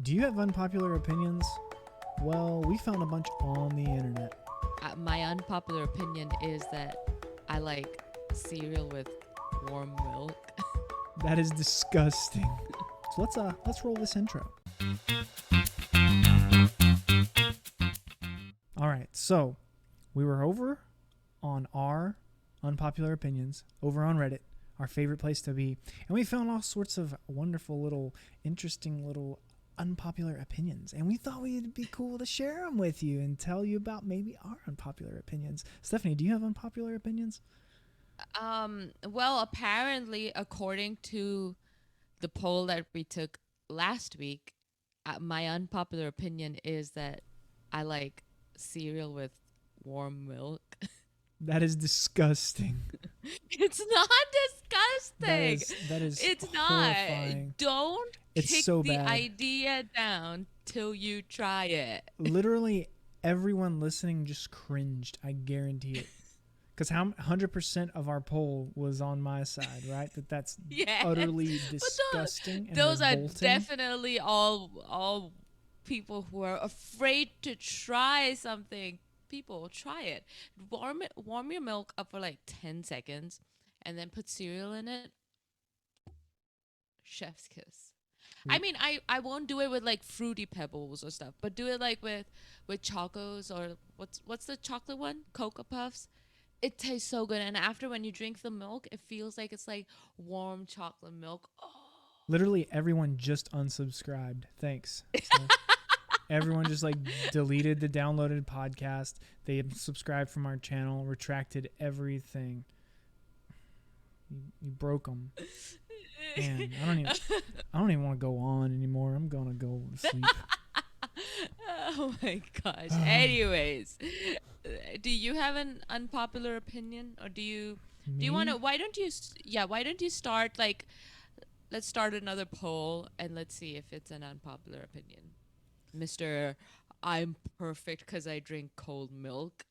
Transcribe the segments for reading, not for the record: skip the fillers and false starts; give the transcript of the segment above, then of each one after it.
Do you have unpopular opinions? Well, we found a bunch on the internet. My unpopular opinion is that I like cereal with warm milk. That is disgusting. So let's roll this intro. All right, so we were over on our unpopular opinions over on Reddit, our favorite place to be, and we found all sorts of wonderful little, interesting little unpopular opinions, and we thought it'd be cool to share them with you and tell you about maybe our unpopular opinions. Stephanie, do you have unpopular opinions? Well, apparently, according to the poll that we took last week, my unpopular opinion is that I like cereal with warm milk. That is disgusting. It's not disgusting. That is it's horrifying. not. Don't It's kick so the bad. idea down till you try it. Literally everyone listening just cringed. I guarantee it. Because 100% of our poll was on my side, right? That's Yeah. utterly disgusting and Those are revolting. definitely all people who are afraid to try something. People, try it. Warm your milk up for like 10 seconds and then put cereal in it. Chef's kiss. I mean, I won't do it with like Fruity Pebbles or stuff, but do it like with Chocos or what's the chocolate one? Cocoa Puffs. It tastes so good, and after when you drink the milk, it feels like it's like warm chocolate milk. Oh. Literally everyone just unsubscribed. Thanks. So everyone just like deleted the downloaded podcast. They subscribed from our channel, retracted everything. You broke them. Man, I don't even want to go on anymore. I'm gonna go to sleep. Oh my gosh. Anyways, do you have an unpopular opinion, or do you want to? Why don't you start like? Let's start another poll and let's see if it's an unpopular opinion, Mr. I'm perfect because I drink cold milk.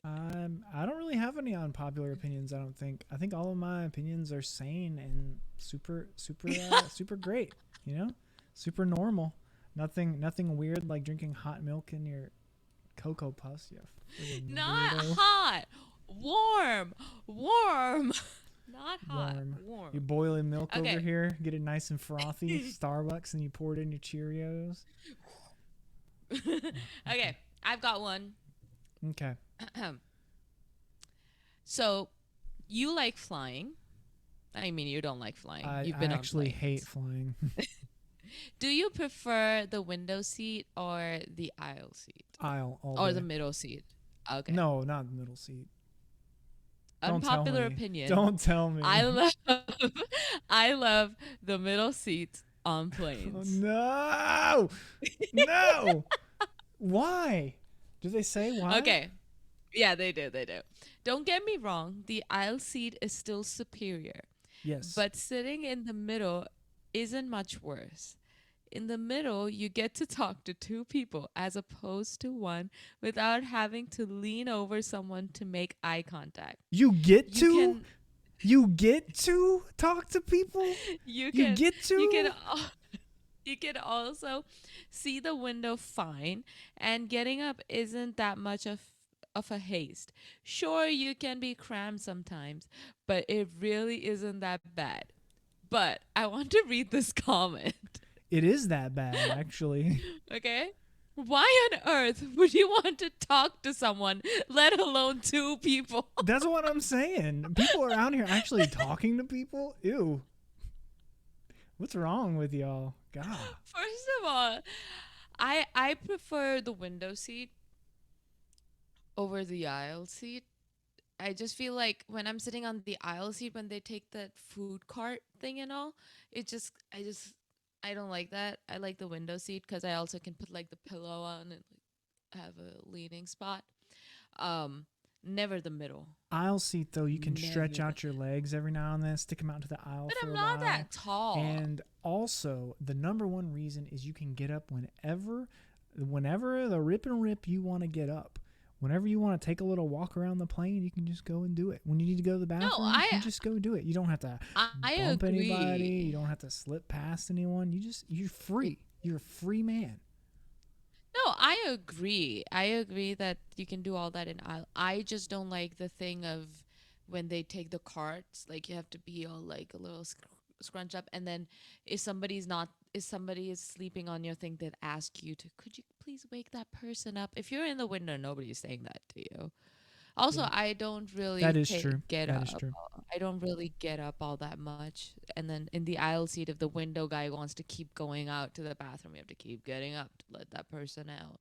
I don't really have any unpopular opinions. I don't think. I think all of my opinions are sane and super great. You know, super normal. Nothing weird like drinking hot milk in your Cocoa Puffs. Yeah, Not weirdo. hot, warm, not hot, warm. You boiling milk Okay. over here, get it nice and frothy, Starbucks, and you pour it in your Cheerios. Okay, I've got one. Okay. So, you like flying. I mean, you don't like flying. You've I been actually on planes. hate flying. Do you prefer the window seat or the aisle seat? Aisle all Or day. the middle seat? Okay. No, not the middle seat. Don't tell Unpopular me. opinion. Don't tell me. I love the middle seat on Oh, planes. no. No. Why? Do they say why? Okay. Yeah, they do. Don't get me wrong. The aisle seat is still superior. Yes. But sitting in the middle isn't much worse. In the middle, you get to talk to two people as opposed to one without having to lean over someone to make eye contact. you get You to can you get to talk to people? you You can get to? you can also see the window fine, and getting up isn't that much of a haste. Sure, you can be crammed sometimes, but it really isn't that bad. But I want to read this comment. It is that bad, actually. Okay? Why on earth would you want to talk to someone, let alone two people? That's what I'm saying. People around here actually talking to people? Ew. What's wrong with y'all? God. First of all, I prefer the window seat over the aisle seat. I just feel like when I'm sitting on the aisle seat, when they take that food cart thing and all, I don't like that. I like the window seat because I also can put like the pillow on and like, have a leaning spot. Never the middle. Aisle seat, though, you can stretch Never. out your legs every now and then, stick them out to the aisle But for I'm a not while. that tall. And also, the number one reason is you can get up whenever the rip and rip you want to get up. Whenever you want to take a little walk around the plane, you can just go and do it. When you need to go to the bathroom, you just go do it. You don't have to I bump agree. anybody. You don't have to slip past anyone. You're free. You're a free man. No, I agree. I agree that you can do all that in aisle. I just don't like the thing of when they take the carts, like you have to be all like a little scrunch up, and then if somebody is sleeping on your thing, that ask you to, could you please wake that person up? If you're in the window, nobody's saying that to you. Also, Yeah, I don't that really is true. get That is up. true. I don't really get up all that much. And then in the aisle seat, if the window guy wants to keep going out to the bathroom, you have to keep getting up to let that person out.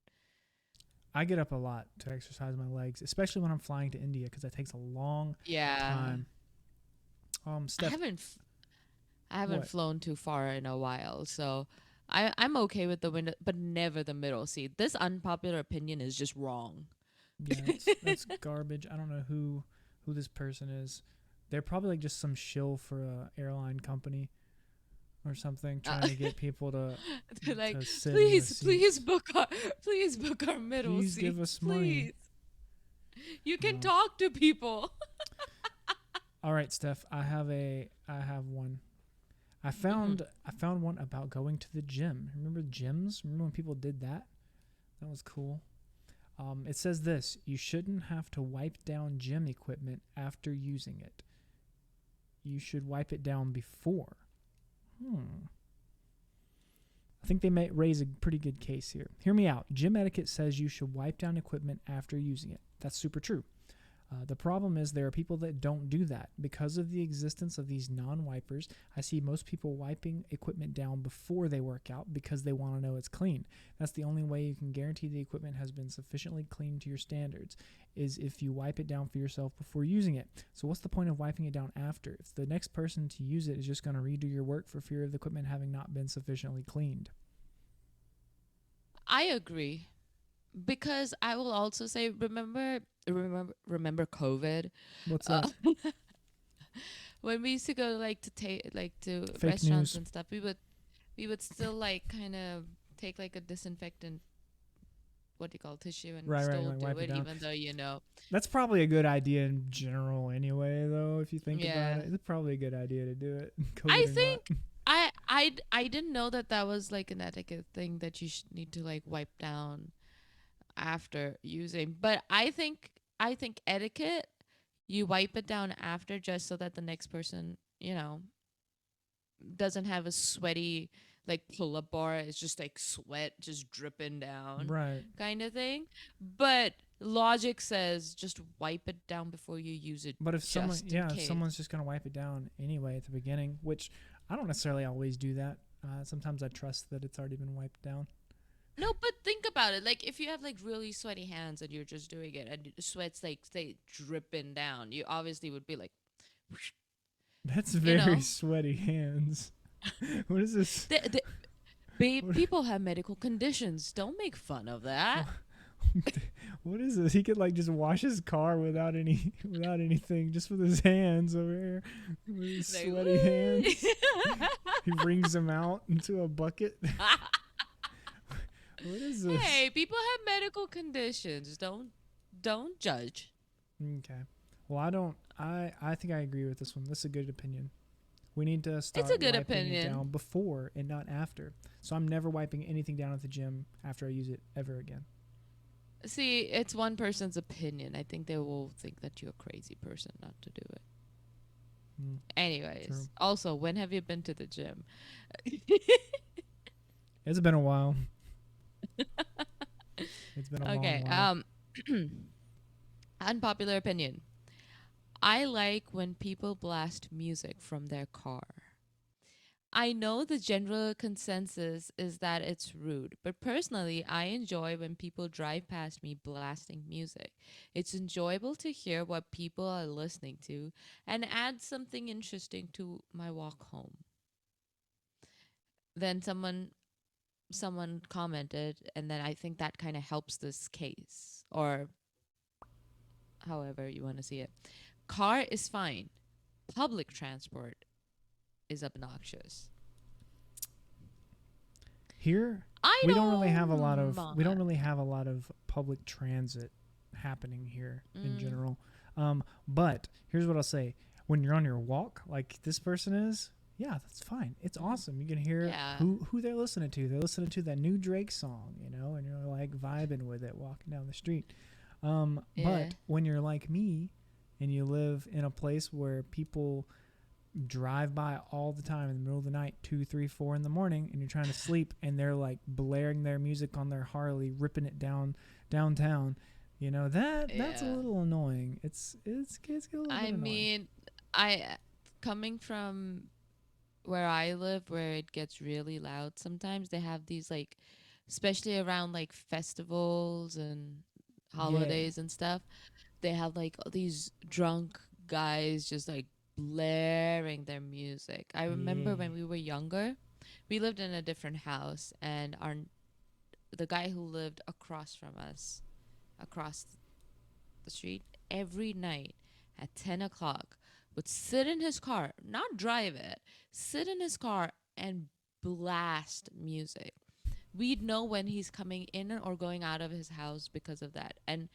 I get up a lot to exercise my legs, especially when I'm flying to India because that takes a long Yeah. time. I Steph, haven't I haven't what? flown too far in a while, so I'm okay with the window, but never the middle seat. This unpopular opinion is just wrong. Yeah, that's garbage. I don't know who this person is. They're probably like just some shill for a airline company or something, trying to get people to They're like, sit in the please, seats. please book our middle Please seat, give us money. please. You can Oh. talk to people. All right, Steph. I have one. Mhm. I found one about going to the gym. Remember gyms? Remember when people did that? That was cool. It says this: you shouldn't have to wipe down gym equipment after using it. You should wipe it down before. I think they may raise a pretty good case here. Hear me out. Gym etiquette says you should wipe down equipment after using it. That's super true. The problem is there are people that don't do that. Because of the existence of these non-wipers, I see most people wiping equipment down before they work out because they want to know it's clean. That's the only way you can guarantee the equipment has been sufficiently clean to your standards, is if you wipe it down for yourself before using it. So what's the point of wiping it down after? If the next person to use it is just going to redo your work for fear of the equipment having not been sufficiently cleaned. I agree. Because I will also say, remember COVID? What's Uh, that? when we used to go like to take like to Fake restaurants news. and stuff, we would still like kind of take like a disinfectant, what do you call it, tissue, and Right, still like do wipe it it, down. even though That's probably a good idea in general anyway, though, if you think about yeah. it. It's probably a good idea to do it, I COVID or not. think I didn't know that that was like an etiquette thing that you should need to like wipe down after using. But I think etiquette, you wipe it down after just so that the next person, doesn't have a sweaty like pull up bar. It's just like sweat just dripping down Right. kind of thing. But logic says just wipe it down before you use it But if someone, just in yeah, if case. someone's just going to wipe it down anyway at the beginning, which I don't necessarily always do that. Sometimes I trust that it's already been wiped down. No, but think about it. Like if you have like really sweaty hands and you're just doing it and the sweat's like say dripping down, you obviously would be like, That's you very know, sweaty hands. What is this? the What, people have medical conditions. Don't make fun of that. what is this? He could like just wash his car without anything, just with his hands over here, with his Like, sweaty hands. He wrings them out into a bucket. What is this? hey, people have medical conditions. Don't judge. Okay. Well, I think I agree with this one. This is a good opinion. We need to It's start a good wiping it opinion. down before and not after. So I'm never wiping anything down at the gym after I use it ever again. See, it's one person's opinion. I think they will think that you're a crazy person not to do it. Mm, Anyways, true. also, when have you been to the gym? It's been a while. It's been a long Okay. while. Unpopular opinion. I like when people blast music from their car. I know the general consensus is that it's rude, but personally, I enjoy when people drive past me blasting music. It's enjoyable to hear what people are listening to and add something interesting to my walk home. Then someone commented, and then I think that kind of helps this case, or however you want to see it. Car is fine. Public transport is obnoxious. Here, I we don't really have a lot don't of we don't mind. really have a lot of public transit happening here in Mm, general. But here's what I'll say: when you're on your walk, like this person is, Yeah, that's fine. It's awesome. You can hear Yeah. who they're listening to. They're listening to that new Drake song, you know, and you're like vibing with it walking down the street. Yeah. But when you're like me and you live in a place where people drive by all the time in the middle of the night, 2, 3, 4 in the morning, and you're trying to sleep, and they're like blaring their music on their Harley, ripping it downtown. You know that's a Yeah. little annoying. It's a little bit I annoying. mean, I coming from where I live, where it gets really loud sometimes, they have these like, especially around like festivals and Yeah, holidays and stuff, they have like all these drunk guys just like blaring their music. I remember yeah, when we were younger, we lived in a different house, and our the guy who lived across from us, across the street, every night at 10 o'clock would sit in his car, not drive it, sit in his car and blast music. We'd know when he's coming in or going out of his house because of that. And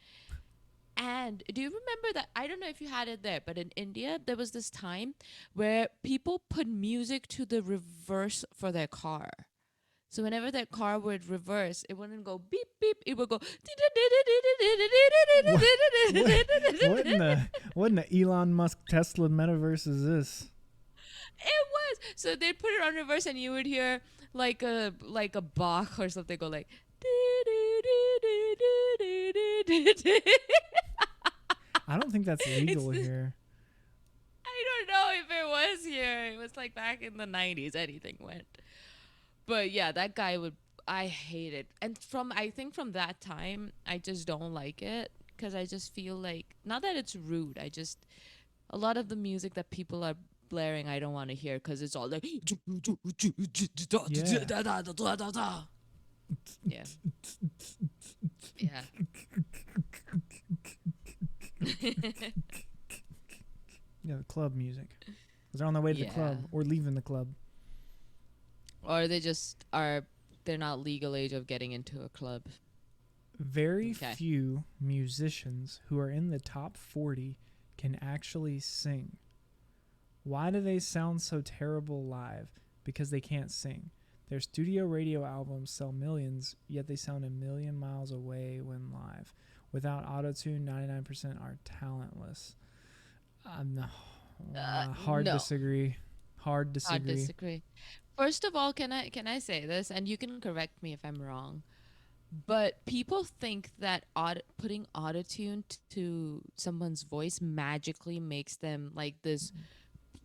do you remember that? I don't know if you had it there, but in India, there was this time where people put music to the reverse for their car. So whenever that car would reverse, it wouldn't go beep beep. It would go. what, what in the Elon Musk Tesla metaverse is this? It was. So they'd put it on reverse, and you would hear like a Bach or something go like. I don't think that's legal It's here. I don't know if it was here. It was like back in the 90s, anything went. But yeah, that guy would. I hate it. And I think from that time, I just don't like it because I just feel like, not that it's rude, a lot of the music that people are blaring, I don't want to hear because it's all like, Yeah. yeah. Yeah. Yeah, the club music. 'Cause they're on their way to the Yeah. club or leaving the club. Or they just are, they're not legal age of getting into a club. Very Okay. few musicians who are in the top 40 can actually sing. Why do they sound so terrible live? Because they can't sing. Their studio radio albums sell millions, yet they sound a million miles away when live. Without autotune, 99% are talentless. Hard No. disagree. Hard I disagree. disagree. First of all, can I say this, and you can correct me if I'm wrong, but people think that putting autotune to someone's voice magically makes them like this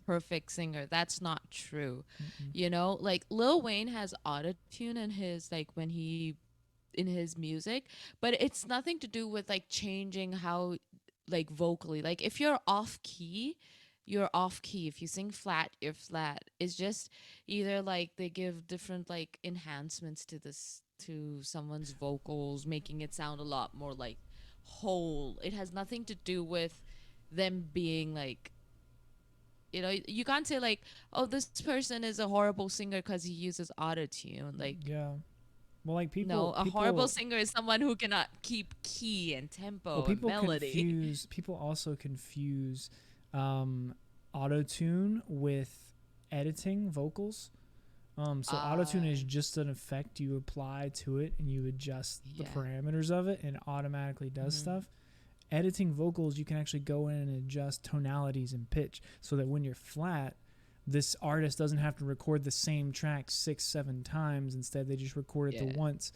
perfect singer. That's not true. Mm-mm. You know, like Lil Wayne has autotune in his like when he in his music, but it's nothing to do with like changing how like vocally. Like if you're off key, you're off key. If you sing flat, you're flat. It's just either like they give different like enhancements to this to someone's vocals, making it sound a lot more like whole. It has nothing to do with them being like, you can't say like, oh, this person is a horrible singer because he uses autotune. Like, Yeah. Well, like no, people, a horrible singer is someone who cannot keep key and tempo and melody. people also confuse auto tune with editing vocals. So auto tune is just an effect you apply to it and you adjust the Yeah. parameters of it and it automatically does stuff. Editing vocals, you can actually go in and adjust tonalities and pitch so that when you're flat, this artist doesn't have to record the same track 6-7 times. Instead, they just record it the once,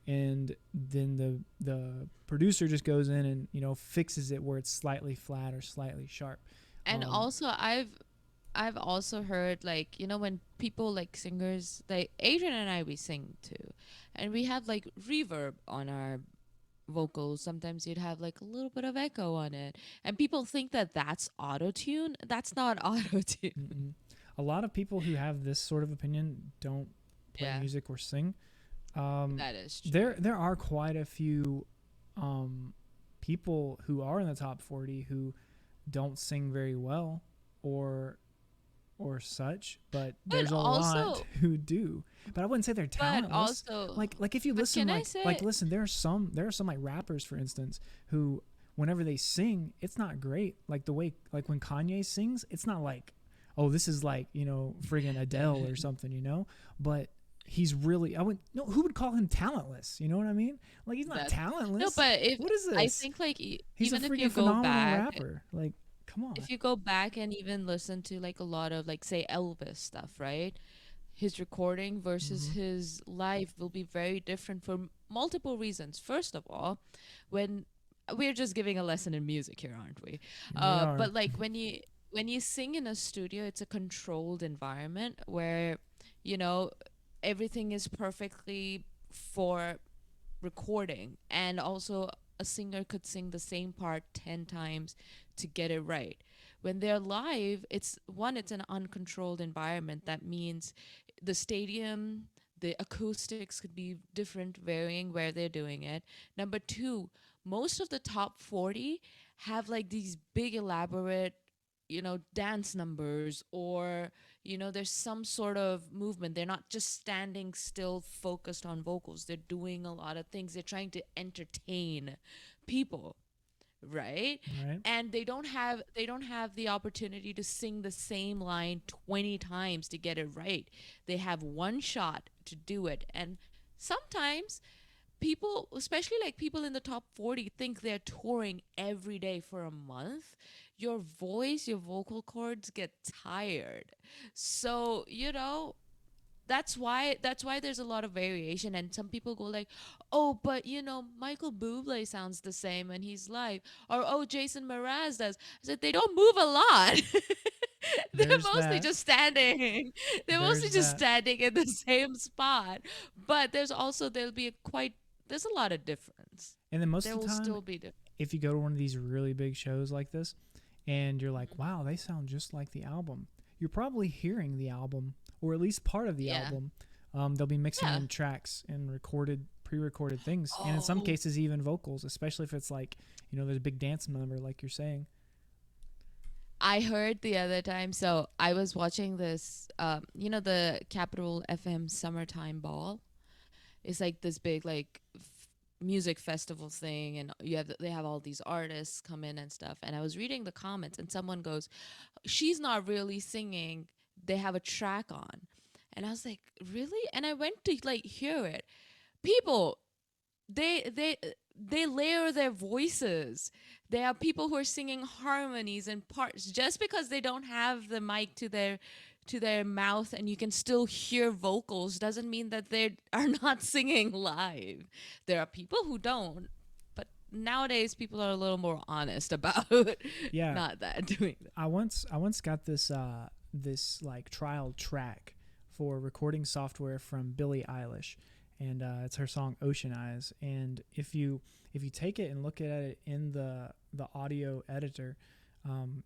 and then the producer just goes in and fixes it where it's slightly flat or slightly sharp. And also, I've also heard like, when people like singers, like Adrian and I, we sing too, and we have like reverb on our vocals. Sometimes you'd have like a little bit of echo on it, and people think that that's auto tune. That's not auto tune. Mm-mm. A lot of people who have this sort of opinion don't play music or sing. That is true. There are quite a few people who are in the top 40 who don't sing very well or such, but there's a lot who do. But I wouldn't say they're talentless. But also, like if you listen, listen, there are some like rappers, for instance, who whenever they sing, it's not great. Like the way, like when Kanye sings, it's not like, oh, this is like, friggin' Adele or something, but he's really, I would, no, who would call him talentless? You know what I mean? Like, he's not That no, talentless. but if What is I this? think like He's a even if you freaking go phenomenal back, rapper. Like, come on. if you go back and even listen to like a lot of like say Elvis stuff, right? His recording versus Hmm. his live will be very different for multiple reasons. First of all, when we're just giving a lesson in music here, aren't we? We are. But like when you sing in a studio, it's a controlled environment where you know everything is perfectly for recording, and also a singer could sing the same part 10 times to get it right. When they're live, it's an uncontrolled environment. That means the stadium, the acoustics could be different, varying where they're doing it. Number two, most of the top 40 have like these big elaborate dance numbers, or there's some sort of movement. They're not just standing still focused on vocals. They're doing a lot of things. They're trying to entertain people, right? Right. And they don't have the opportunity to sing the same line 20 times to get it right. They have one shot to do it. And sometimes people, especially like people in the top 40, think they're touring every day for a month. Your voice, your vocal cords get tired. So, that's why there's a lot of variation. And some people go like, oh, but Michael Bublé sounds the same when he's live, or oh, Jason Mraz does. I said they don't move a lot. they're There's mostly that. just standing they're mostly There's just that. standing in the same spot. But there's a lot of difference. And then most There of the will time, still be difference. if you go to one of these really big shows like this and you're like, Mhm. wow, they sound just like the album, you're probably hearing the album or at least part of the Yeah. album. They'll be mixing Yeah. in tracks and pre-recorded things, and in some Oh, cases even vocals, especially if it's like, there's a big dance number like you're saying. I heard the other time. So I was watching this, the Capital FM Summertime Ball. It's like this big like music festival thing, and they have all these artists come in and stuff. And I was reading the comments, and someone goes, "She's not really singing. They have a track on." And I was like, "Really?" And I went to like hear it. People, they layer their voices. There are people who are singing harmonies and parts just because they don't have the mic to their mouth, and you can still hear vocals doesn't mean that they are not singing live. There are people who don't, but nowadays people are a little more honest about Yeah, not that doing that. I once got this like trial track for recording software from Billie Eilish, and it's her song Ocean Eyes. And if you take it and look at it in the audio editor,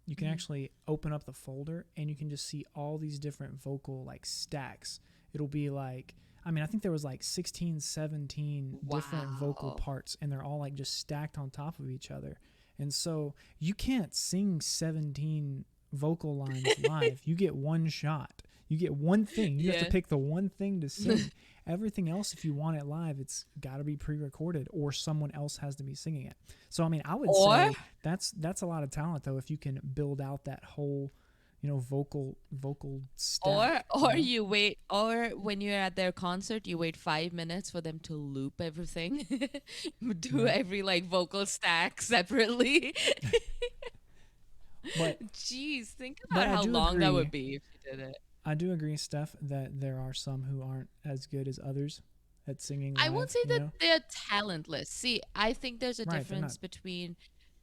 you can Mhm. actually open up the folder and you can just see all these different vocal like stacks. It'll be like, I mean, I think there was like 16, 17 different vocal Wow. parts, and they're all like just stacked on top of each other. And so you can't sing 17 vocal lines live. You get one shot. You get one thing. You have to Yeah. pick the one thing to sing. Everything else, if you want it live, it's got to be pre-recorded or someone else has to be singing it. So I mean, I would Or say that's a lot of talent though if you can build out that whole, vocal or stack, or you wait, or when you're at their concert, you wait 5 minutes for them to loop everything, do Right? every like vocal stack separately. But Jeez, think but about how long that would be if you did it. I do agree, Steph, that there are some who aren't as good as others at singing I won't live, say that they're talentless. See, I think there's a Right, they're not. difference between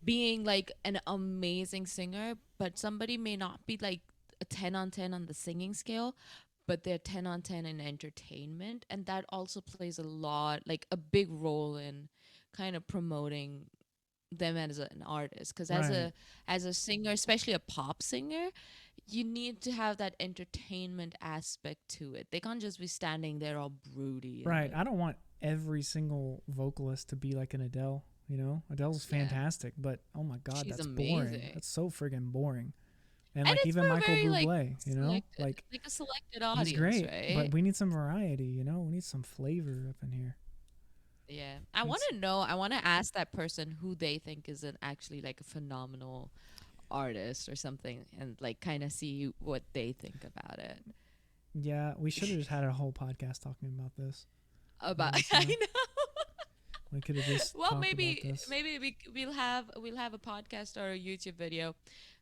being like an amazing singer, but somebody may not be like a 10 on 10 on the singing scale, but they're 10 on 10 in entertainment. And that also plays like a big role in kind of promoting them as an artist. Because as Right. a singer, especially a pop singer, you need to have that entertainment aspect to it. They can't just be standing there all broody and Right. like, I don't want every single vocalist to be like an Adele, Adele's yeah, fantastic, but oh my god, she's that's boring. amazing. That's so friggin' boring. And And like it's even for a Michael very Bublé, selected, like like a selected he's audience, great, but right? we need some variety, we need some flavor up in here. Yeah. I want It's to know, I want to ask that person who they think is an actually like a phenomenal artist or something and like kind of see what they think about it. Yeah, we should have just had a whole podcast talking about this. About Honestly. I know. We could have just Well, talked about this. maybe we'll have a podcast or a YouTube video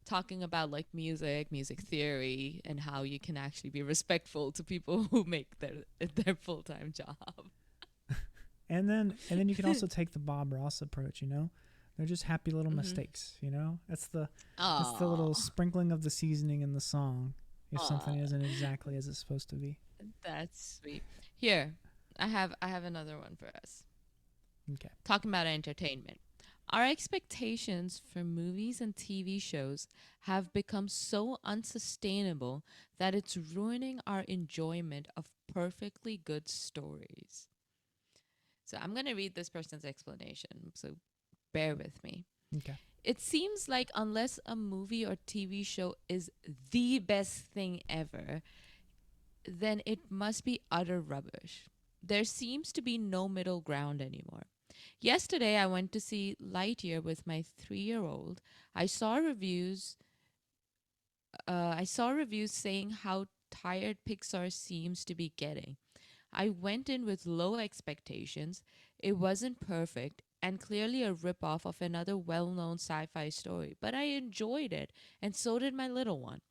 talking about like music theory, and how you can actually be respectful to people who make their full-time job. And then you can also take the Bob Ross approach, you know? They're just happy little mistakes, you know? That's the little sprinkling of the seasoning in the song if something isn't exactly as it's supposed to be. That's sweet. Here, I have another one for us. Okay. Talking about entertainment. Our expectations for movies and TV shows have become so unsustainable that it's ruining our enjoyment of perfectly good stories. So I'm going to read this person's explanation, so bear with me. Okay. It seems like unless a movie or TV show is the best thing ever, then it must be utter rubbish. There seems to be no middle ground anymore. Yesterday, I went to see Lightyear with my 3-year-old. I saw reviews saying how tired Pixar seems to be getting. I went in with low expectations. It wasn't perfect and clearly a ripoff of another well-known sci-fi story, but I enjoyed it, and so did my little one.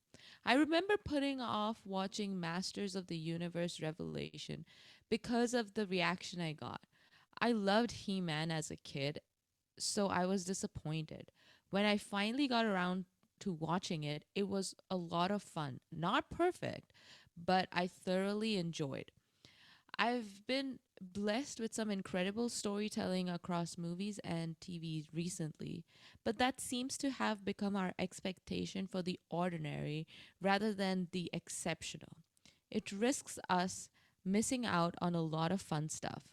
I remember putting off watching Masters of the Universe Revelation because of the reaction I got. I loved He-Man as a kid, so I was disappointed. When I finally got around to watching it, it was a lot of fun. Not perfect, but I thoroughly enjoyed. I've been blessed with some incredible storytelling across movies and TV recently, but that seems to have become our expectation for the ordinary rather than the exceptional. It risks us missing out on a lot of fun stuff.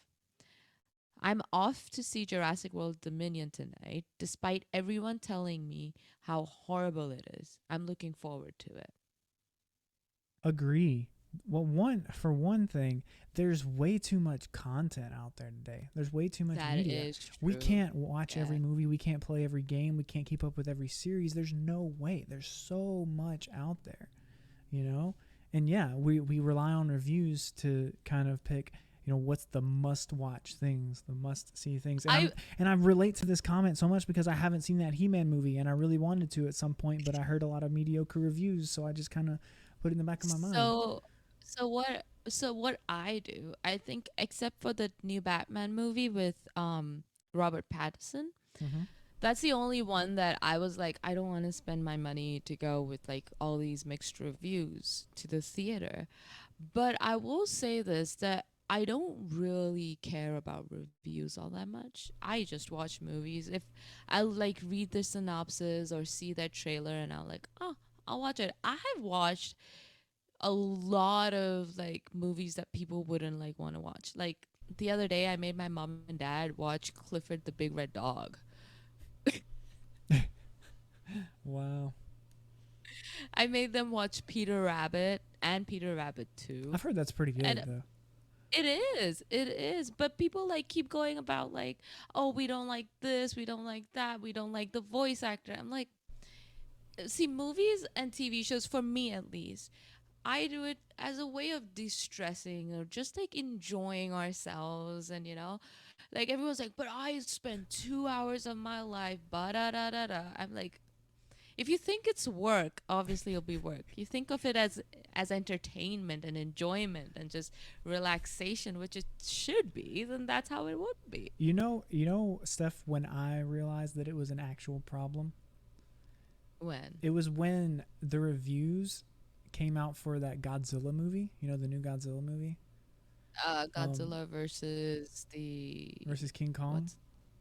I'm off to see Jurassic World Dominion tonight, despite everyone telling me how horrible it is. I'm looking forward to it. Agree. Well, for one thing, there's way too much content out there today. There's way too much That media. is true. We can't watch every movie. We can't play every game. We can't keep up with every series. There's no way. There's so much out there, you know? And yeah, we rely on reviews to kind of pick, you know, what's the must-watch things, the must-see things. And I relate to this comment so much because I haven't seen that He-Man movie, and I really wanted to at some point, but I heard a lot of mediocre reviews, so I just kind of put it in the back of my mind. So what I do, I think, except for the new Batman movie with Robert Pattinson, that's the only one that I was like, I don't want to spend my money to go with like all these mixed reviews to the theater. But I will say this, that I don't really care about reviews all that much. I just watch movies. If I like read the synopsis or see that trailer and I'm like, oh, I'll watch it. I have watched a lot of like movies that people wouldn't like want to watch. Like the other day I made my mom and dad watch Clifford the Big Red Dog. Wow. I made them watch Peter Rabbit and Peter Rabbit 2. I've heard that's pretty good, though. It is. But people like keep going about like, oh, we don't like this, we don't like that, we don't like the voice actor. I'm like, see, movies and TV shows, for me at least, I do it as a way of de-stressing or just like enjoying ourselves. And, you know, like everyone's like, but I spent 2 hours of my life, ba-da-da-da-da. I'm like, if you think it's work, obviously it'll be work. You think of it as entertainment and enjoyment and just relaxation, which it should be, then that's how it would be. You know, Steph, when I realized that it was an actual problem? When? It was when the reviews came out for that Godzilla movie. You know, the new Godzilla movie? Godzilla versus King Kong.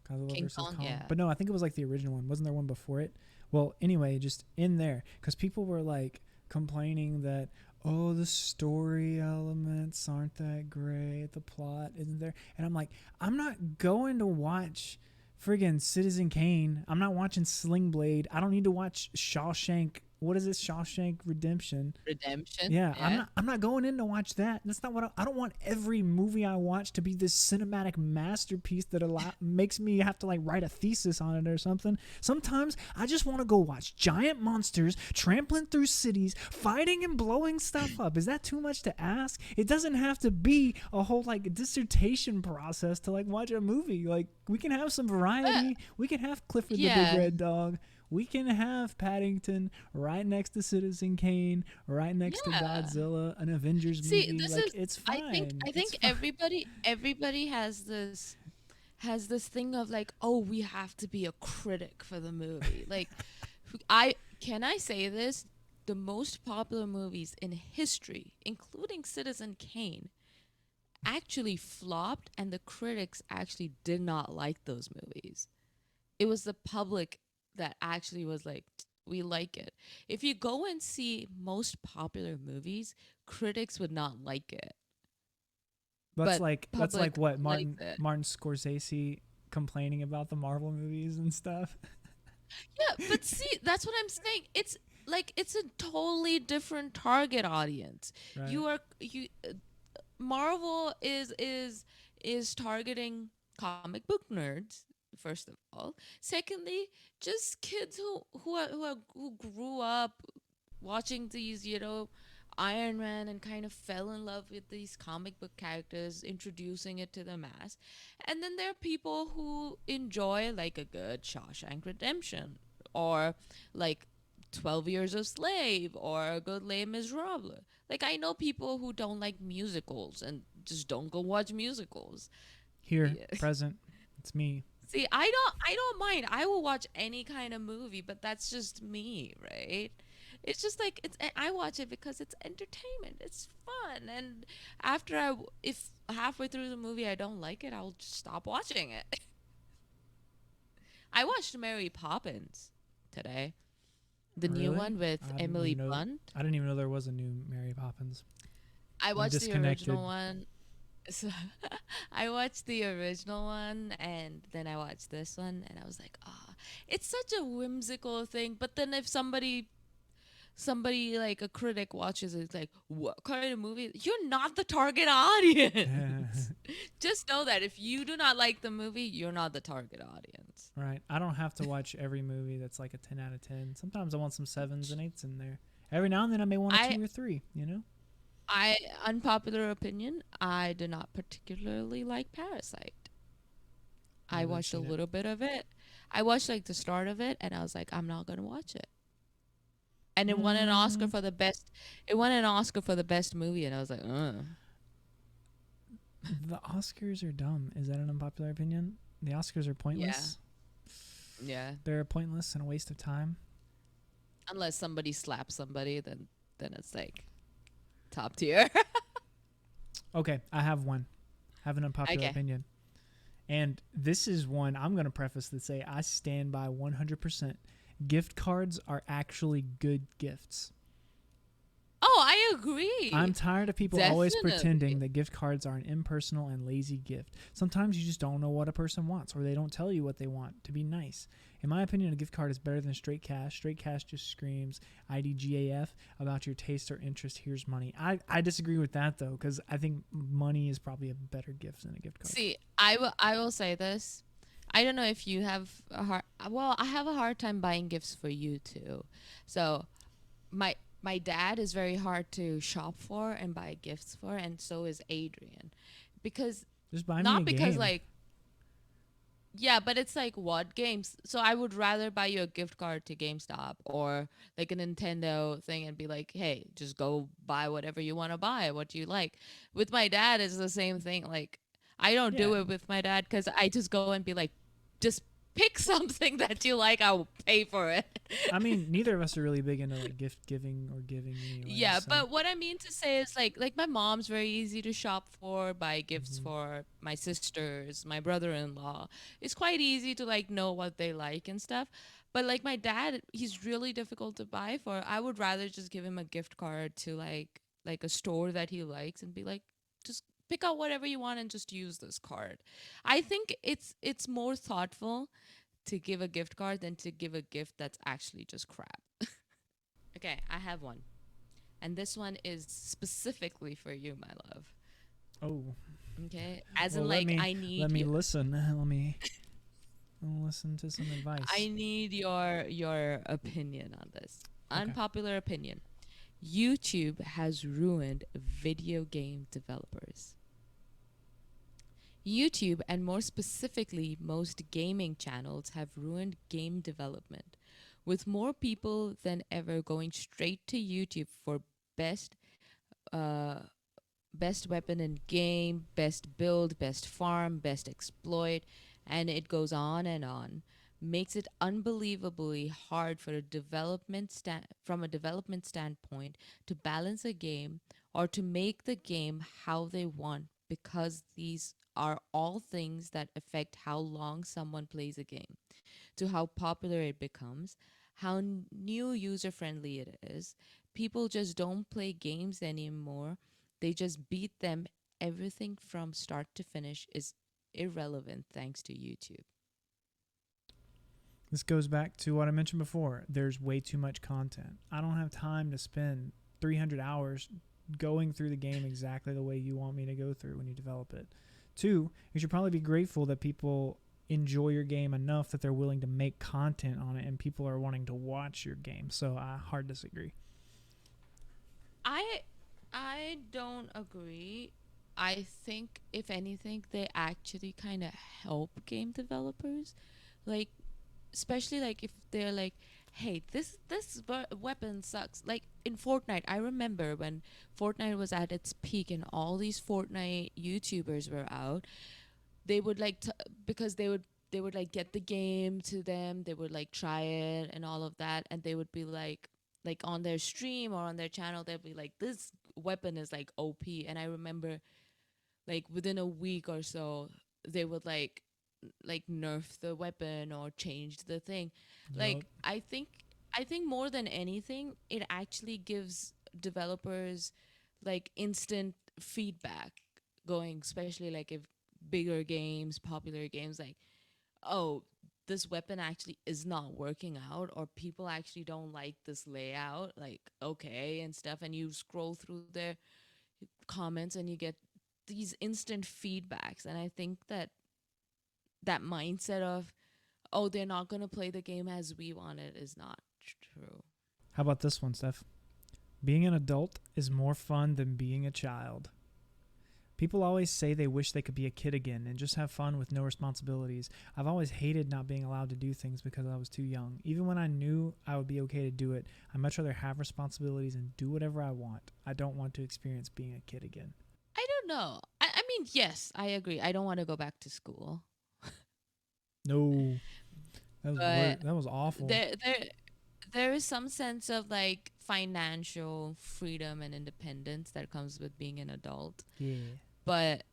Godzilla King versus Kong, Kong. yeah. But no, I think it was like the original one. Wasn't there one before it? Well, anyway, just in there, because people were like complaining that, oh, the story elements aren't that great, the plot isn't there, and I'm like, I'm not going to watch friggin' Citizen Kane. I'm not watching Sling Blade. I don't need to watch Shawshank what is this, Shawshank Redemption? Redemption. Yeah, Yeah. I'm not going in to watch that. That's not what I don't want every movie I watch to be this cinematic masterpiece that makes me have to like write a thesis on it or something. Sometimes I just want to go watch giant monsters trampling through cities, fighting and blowing stuff up. Is that too much to ask? It doesn't have to be a whole like dissertation process to like watch a movie. Like we can have some variety. We can have Clifford the Big Yeah. Red Dog. We can have Paddington right next to Citizen Kane, right next to Yeah. Godzilla, an Avengers See, movie. this Like is it's I think fine. I It's think fine. everybody has this thing of like, oh, we have to be a critic for the movie. Like I say this? The most popular movies in history, including Citizen Kane, actually flopped, and the critics actually did not like those movies. It was the public that actually was like, we like it. If you go and see most popular movies, critics would not like it, That's but like public what likes Martin it. Martin Scorsese complaining about the Marvel movies and stuff. Yeah, but see, that's what I'm saying. It's like it's a totally different target audience. Right. You are you Marvel is targeting comic book nerds, first of all. Secondly, just kids who grew up watching these, Iron Man, and kind of fell in love with these comic book characters, introducing it to the mass. And then there are people who enjoy like a good Shawshank Redemption, or like 12 Years a Slave, or a good Les Miserables. Like, I know people who don't like musicals and just don't go watch musicals. Here, Yeah. present. It's me. See, I don't mind. I will watch any kind of movie, but that's just me, right? It's just like I watch it because it's entertainment. It's fun. And if halfway through the movie I don't like it, I'll just stop watching it. I watched Mary Poppins today. The new Really? one with I didn't Emily even know. Blunt. I didn't even know there was a new Mary Poppins. I I'm watched the disconnected. original one. So I watched the original one, and then I watched this one, and I was like, ah, it's such a whimsical thing. But then if somebody like a critic watches it, it's like, what kind of movie? You're not the target audience. Just know that if you do not like the movie, you're not the target audience. Right. I don't have to watch every movie that's like a 10 out of 10. Sometimes I want some 7s and 8s in there. Every now and then I may want a I 2 or 3, you know? I unpopular opinion, I do not particularly like Parasite. I Never watched a seen it. little bit of it. I watched like the start of it, and I was like, I'm not gonna watch it. And it won an Oscar Mm, for the best. It won an Oscar for the best movie, and I was like, the Oscars are dumb. Is that an unpopular opinion? The Oscars are yeah, pointless. yeah. They're pointless and a waste of time. Unless somebody slaps somebody, then it's like top tier. Okay, I have one. I have an unpopular Okay. opinion. And this is one I'm going to preface to say I stand by 100%. Gift cards are actually good gifts. Oh, I agree. I'm tired of people always pretending Definitely. that gift cards are an impersonal and lazy gift. Sometimes you just don't know what a person wants, or they don't tell you what they want to be nice. In my opinion, a gift card is better than straight cash. Straight cash just screams IDGAF about your taste or interest. Here's money. I disagree with that, though, because I think money is probably a better gift than a gift card. See, I will say this. I don't know if you have a hard. Well, I have a hard time buying gifts for you too. So, my dad is very hard to shop for and buy gifts for, and so is Adrian, because Just buy me a not because game. like, yeah, but it's like, what games? So I would rather buy you a gift card to GameStop or like a Nintendo thing and be like, hey, just go buy whatever you want to buy. What do you like? With my dad, it's the same thing. Like, I don't do Yeah. it with my dad because I just go and be like, just pick something that you like. I'll pay for it. I mean, neither of us are really big into like gift giving or giving anyway. Yeah, So, but what I mean to say is like my mom's very easy to shop for, buy gifts mhm. for my sisters, my brother-in-law. It's quite easy to like know what they like and stuff. But like my dad, he's really difficult to buy for. I would rather just give him a gift card to like a store that he likes and be like, just pick out whatever you want and just use this card. I think it's more thoughtful to give a gift card than to give a gift that's actually just crap. Okay, I have one. And this one is specifically for you, my love. Oh, Okay? As well, in like I let need me you listen. I'll listen to some advice. I need your opinion on this. Okay. Unpopular opinion. YouTube has ruined video game developers. YouTube, and more specifically, most gaming channels, have ruined game development, with more people than ever going straight to YouTube for best uh, best weapon in game, best build, best farm, best exploit, and it goes on and on. Makes it unbelievably hard for from a development standpoint to balance a game or to make the game how they want, because these are all things that affect how long someone plays a game, to how popular it becomes, how new user friendly it is. People just don't play games anymore, they just beat them. Everything from start to finish is irrelevant thanks to YouTube. This goes back to what I mentioned before. There's way too much content. I don't have time to spend 300 hours going through the game exactly the way you want me to go through when you develop it. Two, you should probably be grateful that people enjoy your game enough that they're willing to make content on it and people are wanting to watch your game. So I hard disagree. I I don't agree. I think if anything they actually kind of help game developers. Like especially like if they're like, hey, this weapon sucks. Like in Fortnite, I remember when Fortnite was at its peak and all these Fortnite YouTubers were out, they would because they would like get the game to them, they would like try it and all of that, and they would be like on their stream or on their channel they'd be like, this weapon is like OP. And I remember like within a week or so they would like nerf the weapon or change the thing. Yup. Like I think more than anything it actually gives developers like instant feedback going, especially like if bigger games, popular games, like, oh, this weapon actually is not working out, or people actually don't like this layout, like, okay, and stuff. And you scroll through their comments and you get these instant feedbacks. And I think that that mindset of, oh, they're not going to play the game as we want it is not true. How about this one, Steph? Being an adult is more fun than being a child. People always say they wish they could be a kid again and just have fun with no responsibilities. I've always hated not being allowed to do things because I was too young. Even when I knew I would be okay to do it, I'd much rather have responsibilities and do whatever I want. I don't want to experience being a kid again. I don't know. I mean, yes, I agree. I don't want to go back to school. No, But that was awful. there is some sense of like financial freedom and independence that comes with being an adult. Yeah. But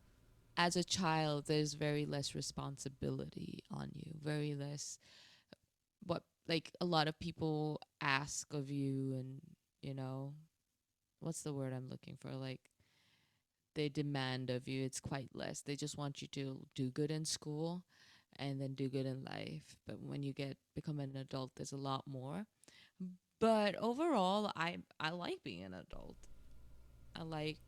as a child, there's very less responsibility on you, very less what like a lot of people ask of you. And you know what's the word I'm looking for, like they demand of you, it's quite less. They just want you to do good in school and then do good in life. But when you get become an adult, there's a lot more. But overall, I like being an adult. I like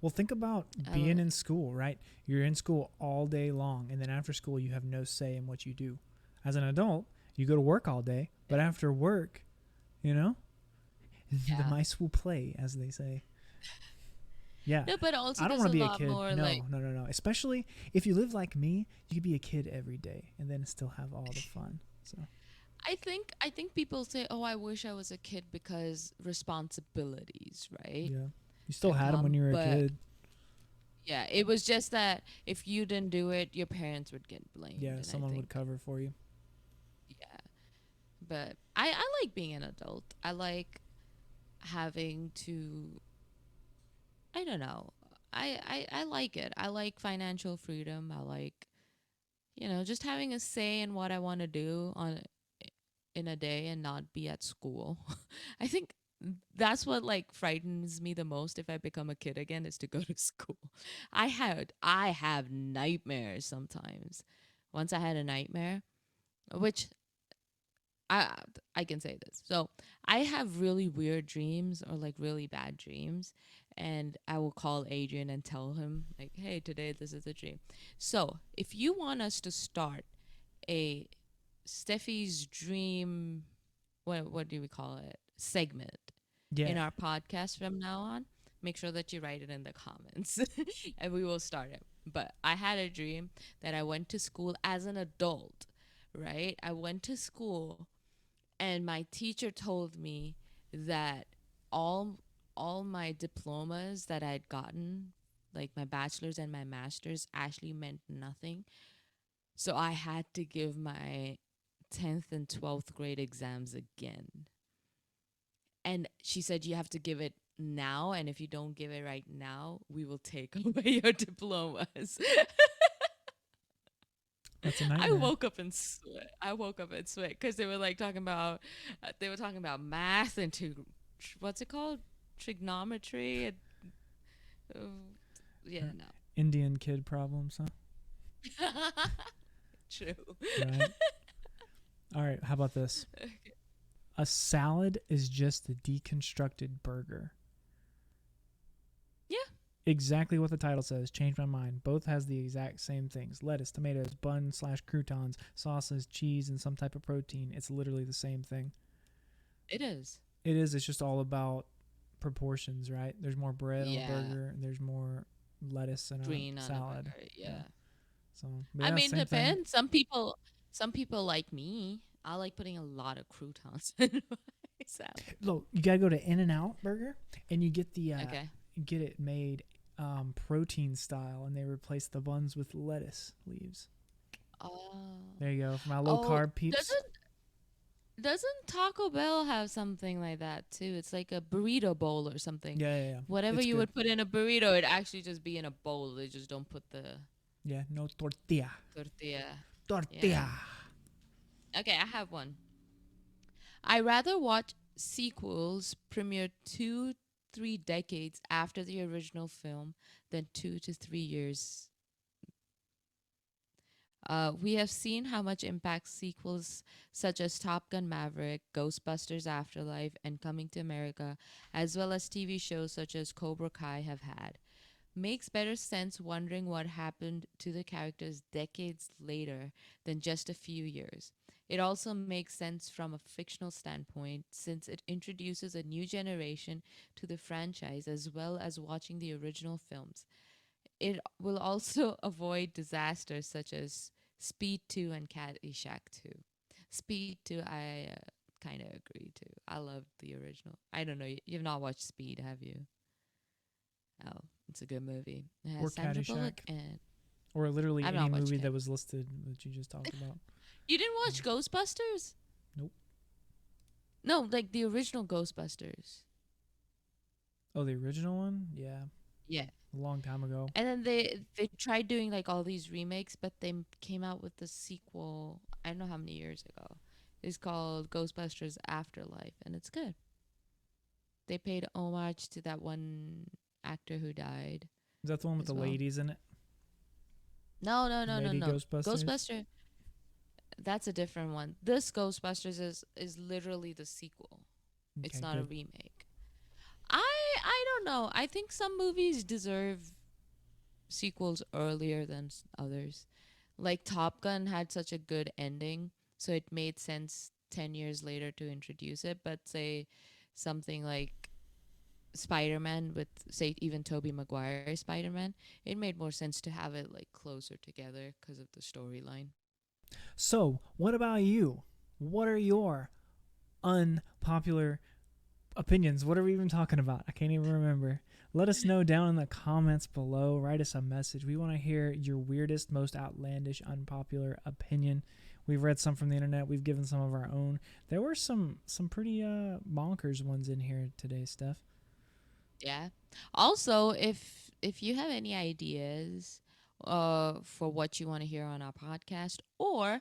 Well, think about I being li- in school, right? You're in school all day long, and then after school, you have no say in what you do. As an adult, you go to work all day, but after work, you know, the yeah. mice will play, as they say. Yeah. No, but also I don't there's want a to be a lot kid. more like No, no, no, no. Especially if you live like me, you could be a kid every day and then still have all the fun. So, I think people say, "Oh, I wish I was a kid because responsibilities, right?" yeah. You still That had them when come, you were a but kid. yeah, it was just that if you didn't do it, your parents would get blamed. Yeah, And I someone would think, cover for you. yeah, but I like being an adult. I like having to, I don't know. I like it. I like financial freedom. I like, just having a say in what I want to do in a day and not be at school. I think that's what like frightens me the most if I become a kid again, is to go to school. I have nightmares sometimes. Once I had a nightmare, which I I can say this. So I have really weird dreams or like really bad dreams, and I will call Adrian and tell him like, "Hey, today this is a dream." So if you want us to start a Steffi's dream, what do we call it? Segment Yeah. in our podcast from now on, make sure that you write it in the comments and we will start it. But I had a dream that I went to school as an adult, right? I went to school and my teacher told me that all all my diplomas that I'd gotten, like my bachelor's and my master's, actually meant nothing. So I had to give my 10th and 12th grade exams again. And she said, you have to give it now. And if you don't give it right now, we will take away your diplomas. That's a I nightmare. woke up and sweat. I woke up and sweat because they were like talking about, they were talking about math and what's it called? Trigonometry. And, uh, yeah, no. Indian kid problems, huh? True. Right. All right. How about this? A salad is just a deconstructed burger. Yeah. Exactly what the title says. Changed my mind. Both has the exact same things: lettuce, tomatoes, bun/croutons, sauces, cheese, and some type of protein. It's literally the same thing. It is. It is. It's just all about proportions, right? There's more bread on a Yeah. burger, and there's more lettuce and Green a on salad. a burger. Yeah. So I yeah, mean, same thing. depends. Some people like me. I like putting a lot of croutons in my salad. Look, you gotta go to In-N-Out Burger, and you get the Okay. get it made protein style, and they replace the buns with lettuce leaves. Oh. There you go. For my low carb peeps. Doesn't Taco Bell have something like that too? It's like a burrito bowl or something. Yeah. Whatever It's you good. would put in a burrito, it'd actually just be in a bowl. They just don't put the Yeah, no tortilla. tortilla. Tortilla. Yeah. Okay, I have one. I rather watch sequels premiere 2-3 decades after the original film than 2 to 3 years. We have seen how much impact sequels such as Top Gun Maverick, Ghostbusters Afterlife, and Coming to America, as well as TV shows such as Cobra Kai, have had. Makes better sense wondering what happened to the characters decades later than just a few years. It also makes sense from a fictional standpoint since it introduces a new generation to the franchise as well as watching the original films. It will also avoid disasters such as Speed 2 and Caddyshack 2. Speed 2, I kind of agree to. I love the original. I don't know. You've not watched Speed, have you? Oh, it's a good movie. It Or has Sandra Bullock Caddyshack. and Or literally I've any not watched movie it. that was listed that you just talked about. You didn't watch Ghostbusters? Nope. No, like the original Ghostbusters. Oh, the original one? Yeah. Yeah. A long time ago. And then they tried doing like all these remakes, but they came out with the sequel. I don't know how many years ago. It's called Ghostbusters Afterlife, and it's good. They paid homage to that one actor who died. Is that the one with as the well. ladies in it? No. Lady Ghostbusters? Ghostbuster. That's a different one. This Ghostbusters is literally the sequel. It's Okay, not a good. remake. I don't know. I think some movies deserve sequels earlier than others. Like Top Gun had such a good ending, so it made sense 10 years later to introduce it, but say something like Spider-Man with say even Tobey Maguire Spider-Man, it made more sense to have it like closer together because of the storyline. So, what about you? What are your unpopular opinions? What are we even talking about? I can't even remember. Let us know down in the comments below. Write us a message. We want to hear your weirdest, most outlandish, unpopular opinion. We've read some from the internet. We've given some of our own. There were some pretty bonkers ones in here today, Steph. Yeah. Also, if you have any ideas for what you want to hear on our podcast, or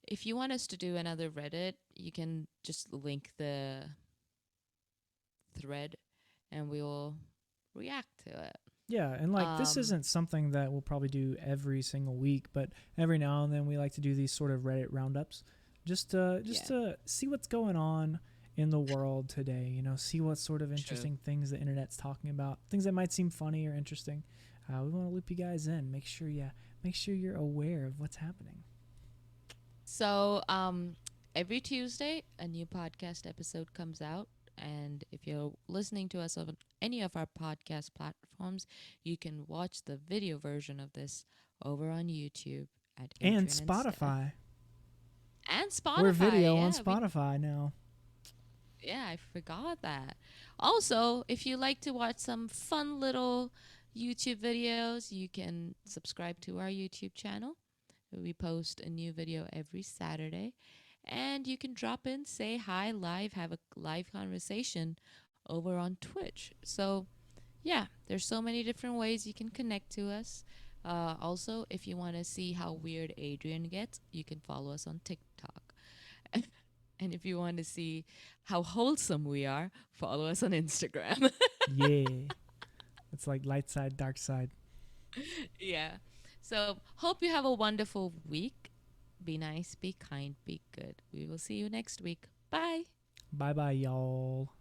if you want us to do another Reddit, you can just link the thread and we will react to it. Yeah, and like this isn't something that we'll probably do every single week, but every now and then we like to do these sort of Reddit roundups. just to see what's going on in the world today. See what sort of True. interesting things the internet's talking about, things that might seem funny or interesting. We want to loop you guys in. Make sure you're aware of what's happening. So, every Tuesday, a new podcast episode comes out. And if you're listening to us on any of our podcast platforms, you can watch the video version of this over on YouTube at Adrian And Steff. Spotify. And Spotify. We're video on Spotify now. Yeah, I forgot that. Also, if you like to watch some fun little YouTube videos, you can subscribe to our YouTube channel. We post a new video every Saturday. And you can drop in, say hi live, have a live conversation over on Twitch. So, yeah, there's so many different ways you can connect to us. Also, if you want to see how weird Adrian gets, you can follow us on TikTok. And if you want to see how wholesome we are, follow us on Instagram. Yeah. It's like light side, dark side. Yeah. So, hope you have a wonderful week. Be nice, be kind, be good. We will see you next week. Bye. Bye-bye, y'all.